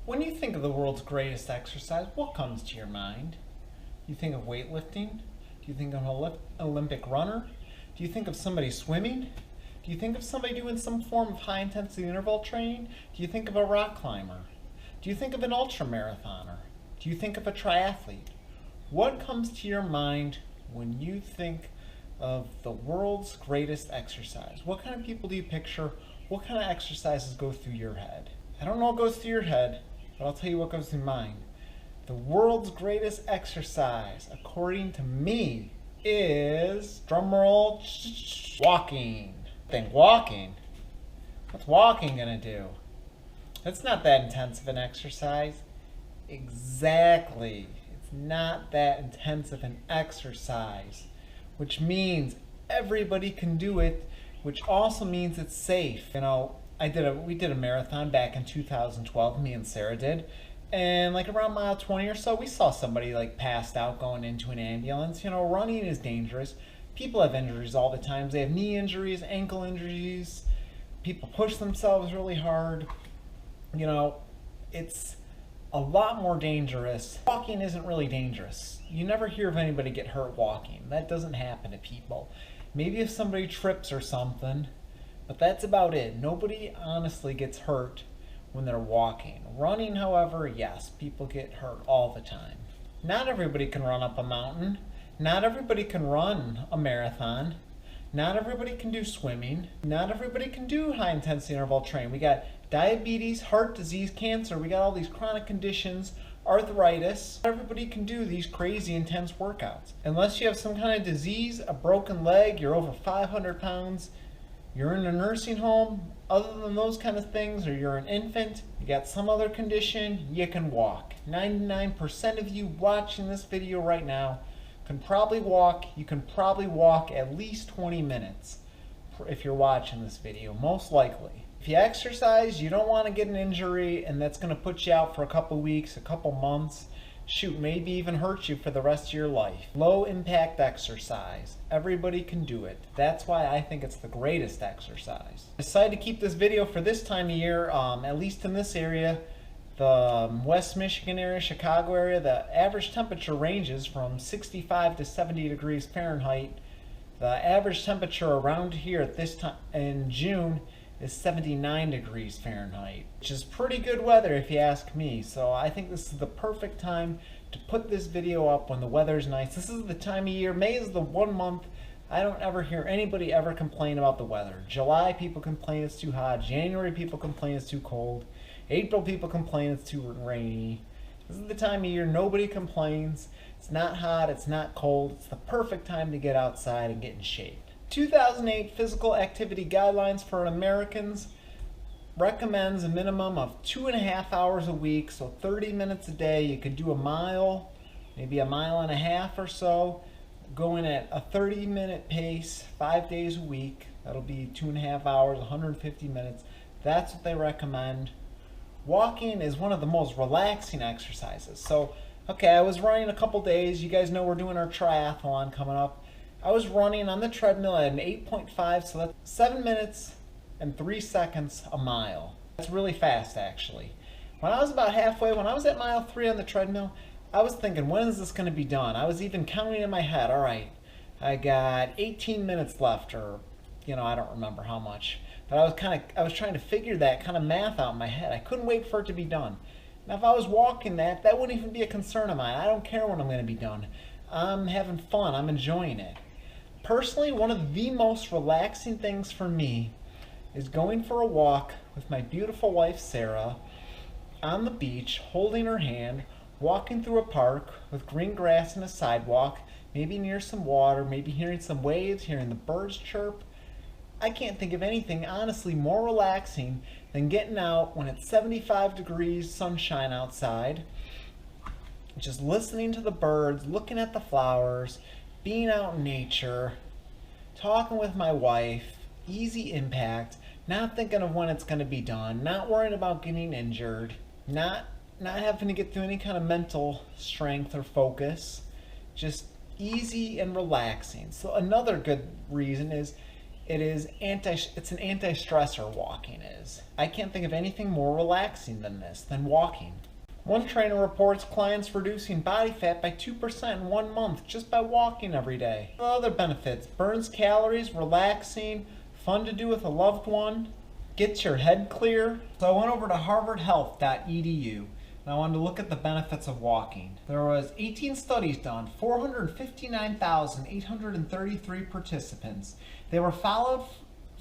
When you think of the world's greatest exercise, what comes to your mind? Do you think of weightlifting? Do you think of an Olympic runner? Do you think of somebody swimming? Do you think of somebody doing some form of high-intensity interval training? Do you think of a rock climber? Do you think of an ultra-marathoner? Do you think of a triathlete? What comes to your mind when you think of the world's greatest exercise? What kind of people do you picture? What kind of exercises go through your head? I don't know what goes through your head, but I'll tell you what goes through mine. The world's greatest exercise, according to me, is, drumroll, walking. Walking? What's walking gonna do? It's not that intense of an exercise. Exactly. It's not that intense of an exercise, which means everybody can do it, which also means it's safe. You know, we did a marathon back in 2012, me and Sarah did, and like around mile 20 or so, we saw somebody like passed out going into an ambulance. You know, running is dangerous. People have injuries all the time. They have knee injuries, ankle injuries. People push themselves really hard. You know, it's a lot more dangerous. Walking isn't really dangerous. You never hear of anybody get hurt walking. That doesn't happen to people. Maybe if somebody trips or something, but that's about it. Nobody honestly gets hurt when they're walking. Running, however, yes, people get hurt all the time. Not everybody can run up a mountain. Not everybody can run a marathon. Not everybody can do swimming. Not everybody can do high intensity interval training. We got diabetes, heart disease, cancer. We got all these chronic conditions, arthritis. Not everybody can do these crazy intense workouts. Unless you have some kind of disease, a broken leg, you're over 500 pounds, you're in a nursing home, other than those kind of things, or you're an infant, you got some other condition, you can walk. 99% of you watching this video right now can probably walk. You can probably walk at least 20 minutes if you're watching this video, most likely. If you exercise, you don't want to get an injury, and that's going to put you out for a couple weeks, a couple months, shoot, maybe even hurt you for the rest of your life. Low impact exercise. Everybody can do it. That's why I think it's the greatest exercise. I decided to keep this video for this time of year, at least in this area. The West Michigan area, Chicago area, the average temperature ranges from 65 to 70 degrees Fahrenheit. The average temperature around here at this time in June is 79 degrees Fahrenheit, which is pretty good weather if you ask me. So I think this is the perfect time to put this video up when the weather's nice. This is the time of year. May is the one month I don't ever hear anybody ever complain about the weather. July, people complain it's too hot. January, people complain it's too cold. April, people complain it's too rainy. This is the time of year nobody complains. It's not hot, it's not cold. It's the perfect time to get outside and get in shape. 2008 Physical Activity Guidelines for Americans recommends a minimum of 2.5 hours a week, so 30 minutes a day. You could do a mile, maybe a mile and a half or so, going at a 30-minute pace, 5 days a week. That'll be 2.5 hours, 150 minutes. That's what they recommend. Walking is one of the most relaxing exercises. So, okay, I was running a couple days. You guys know we're doing our triathlon coming up. I was running on the treadmill at an 8.5, so that's 7 minutes and 3 seconds a mile. That's really fast, actually. When I was about halfway, when I was at mile 3 on the treadmill, I was thinking, when is this going to be done? I was even counting in my head, all right, I got 18 minutes left, or, you know, I don't remember how much. But I was trying to figure that kind of math out in my head. I couldn't wait for it to be done. Now, if I was walking that wouldn't even be a concern of mine. I don't care when I'm going to be done. I'm having fun. I'm enjoying it. Personally, one of the most relaxing things for me is going for a walk with my beautiful wife, Sarah, on the beach, holding her hand, walking through a park with green grass and a sidewalk, maybe near some water, maybe hearing some waves, hearing the birds chirp. I can't think of anything, honestly, more relaxing than getting out when it's 75 degrees sunshine outside, just listening to the birds, looking at the flowers, being out in nature, talking with my wife, easy impact, not thinking of when it's going to be done, not worrying about getting injured, not having to get through any kind of mental strength or focus, just easy and relaxing. So another good reason is It's an anti-stressor, walking is. I can't think of anything more relaxing than walking. One trainer reports clients reducing body fat by 2% in 1 month just by walking every day. Other benefits: burns calories, relaxing, fun to do with a loved one, gets your head clear. So I went over to harvardhealth.edu and I wanted to look at the benefits of walking. There was 18 studies done, 459,833 participants. They were followed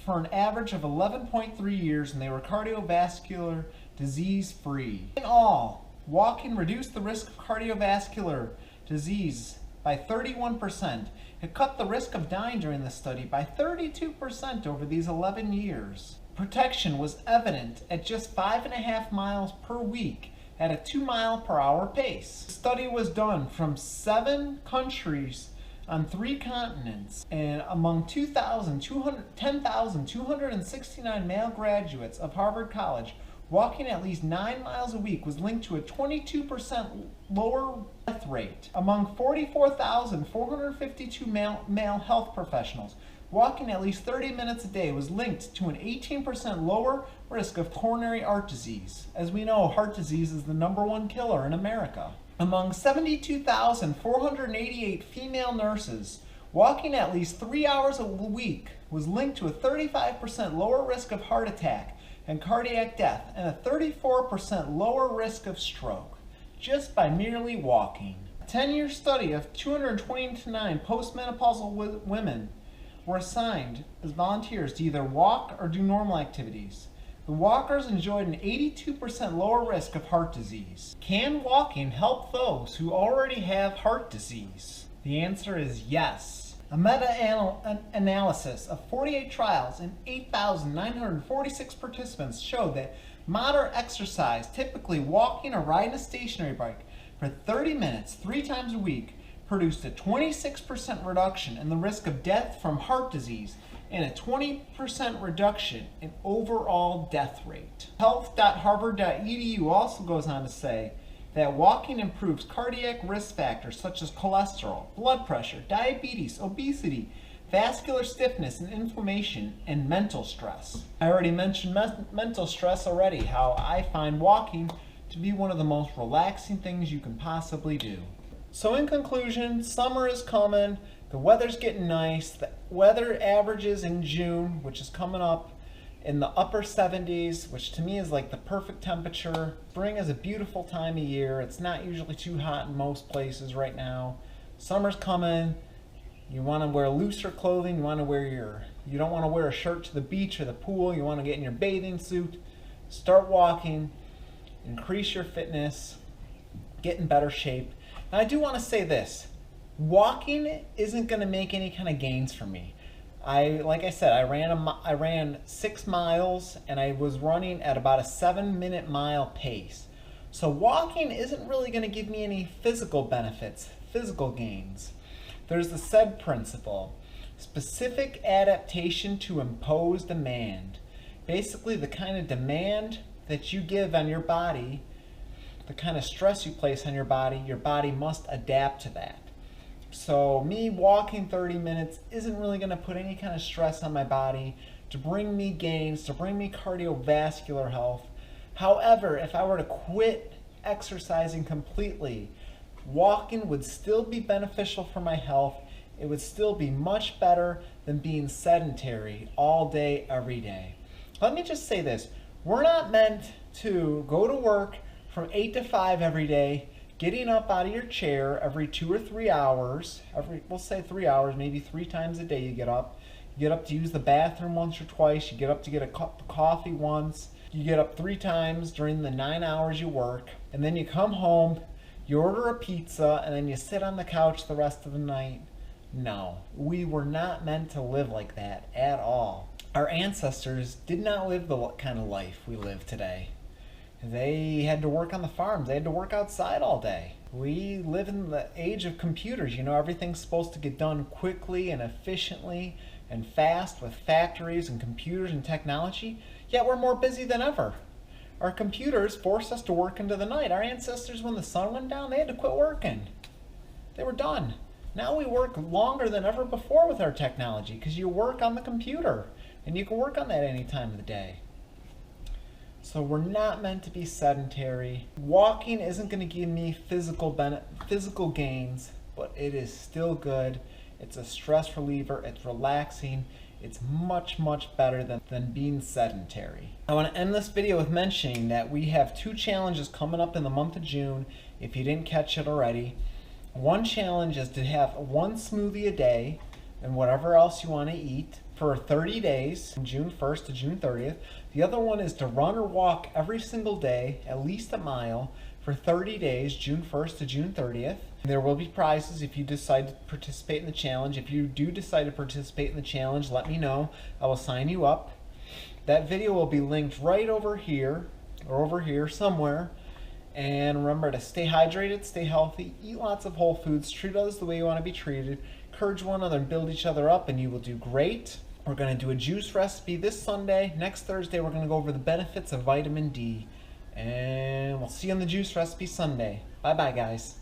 for an average of 11.3 years and they were cardiovascular disease free. In all, walking reduced the risk of cardiovascular disease by 31%. It cut the risk of dying during the study by 32% over these 11 years. Protection was evident at just 5.5 miles per week at a 2-mile-per-hour pace. The study was done from 7 countries on 3 continents, and among 10,269 male graduates of Harvard College, walking at least 9 miles a week was linked to a 22% lower death rate. Among 44,452 male health professionals, walking at least 30 minutes a day was linked to an 18% lower risk of coronary heart disease. As we know, heart disease is the #1 killer in America. Among 72,488 female nurses, walking at least 3 hours a week was linked to a 35% lower risk of heart attack and cardiac death, and a 34% lower risk of stroke, just by merely walking. A 10-year study of 229 postmenopausal women were assigned as volunteers to either walk or do normal activities. The walkers enjoyed an 82% lower risk of heart disease. Can walking help those who already have heart disease? The answer is yes. A meta-analysis of 48 trials and 8,946 participants showed that moderate exercise, typically walking or riding a stationary bike for 30 minutes 3 times a week, produced a 26% reduction in the risk of death from heart disease and a 20% reduction in overall death rate. Health.harvard.edu also goes on to say that walking improves cardiac risk factors such as cholesterol, blood pressure, diabetes, obesity, vascular stiffness and inflammation, and mental stress. I already mentioned mental stress already, how I find walking to be one of the most relaxing things you can possibly do. So in conclusion, summer is coming, the weather's getting nice, the weather averages in June, which is coming up, in the upper 70s, which to me is like the perfect temperature. Spring is a beautiful time of year. It's not usually too hot in most places right now. Summer's coming. You want to wear looser clothing. You don't want to wear a shirt to the beach or the pool. You want to get in your bathing suit. Start walking. Increase your fitness. Get in better shape. And I do want to say this. Walking isn't going to make any kind of gains for me. Like I said, I ran 6 miles and I was running at about a 7-minute mile pace. So walking isn't really going to give me any physical benefits, physical gains. There's the SAID principle, specific adaptation to impose demand. Basically the kind of demand that you give on your body, the kind of stress you place on your body must adapt to that. So me walking 30 minutes isn't really going to put any kind of stress on my body to bring me gains, to bring me cardiovascular health. However, if I were to quit exercising completely, walking would still be beneficial for my health. It would still be much better than being sedentary all day, every day. Let me just say this. We're not meant to go to work from 8 to 5 every day, getting up out of your chair every 2 or 3 hours, we'll say 3 hours, maybe 3 times a day you get up. You get up to use the bathroom once or twice, you get up to get a cup of coffee once, you get up 3 times during the 9 hours you work, and then you come home, you order a pizza, and then you sit on the couch the rest of the night. No, we were not meant to live like that at all. Our ancestors did not live the kind of life we live today. They had to work on the farms. They had to work outside all day. We live in the age of computers. You know, everything's supposed to get done quickly and efficiently and fast with factories and computers and technology, yet we're more busy than ever. Our computers force us to work into the night. Our ancestors, when the sun went down, they had to quit working. They were done. Now we work longer than ever before with our technology because you work on the computer and you can work on that any time of the day. So we're not meant to be sedentary. Walking isn't going to give me physical gains, but it is still good. It's a stress reliever. It's relaxing. It's much, much better than being sedentary. I want to end this video with mentioning that we have 2 challenges coming up in the month of June, if you didn't catch it already. One challenge is to have 1 smoothie a day and whatever else you want to eat for 30 days, from June 1st to June 30th. The other one is to run or walk every single day, at least a mile, for 30 days, June 1st to June 30th. There will be prizes if you decide to participate in the challenge. If you do decide to participate in the challenge, let me know. I will sign you up. That video will be linked right over here, or over here somewhere. And remember to stay hydrated, stay healthy, eat lots of whole foods, treat others the way you want to be treated, encourage one another and build each other up, and you will do great. We're going to do a juice recipe this Sunday. Next Thursday, we're going to go over the benefits of vitamin D. And we'll see you on the juice recipe Sunday. Bye-bye, guys.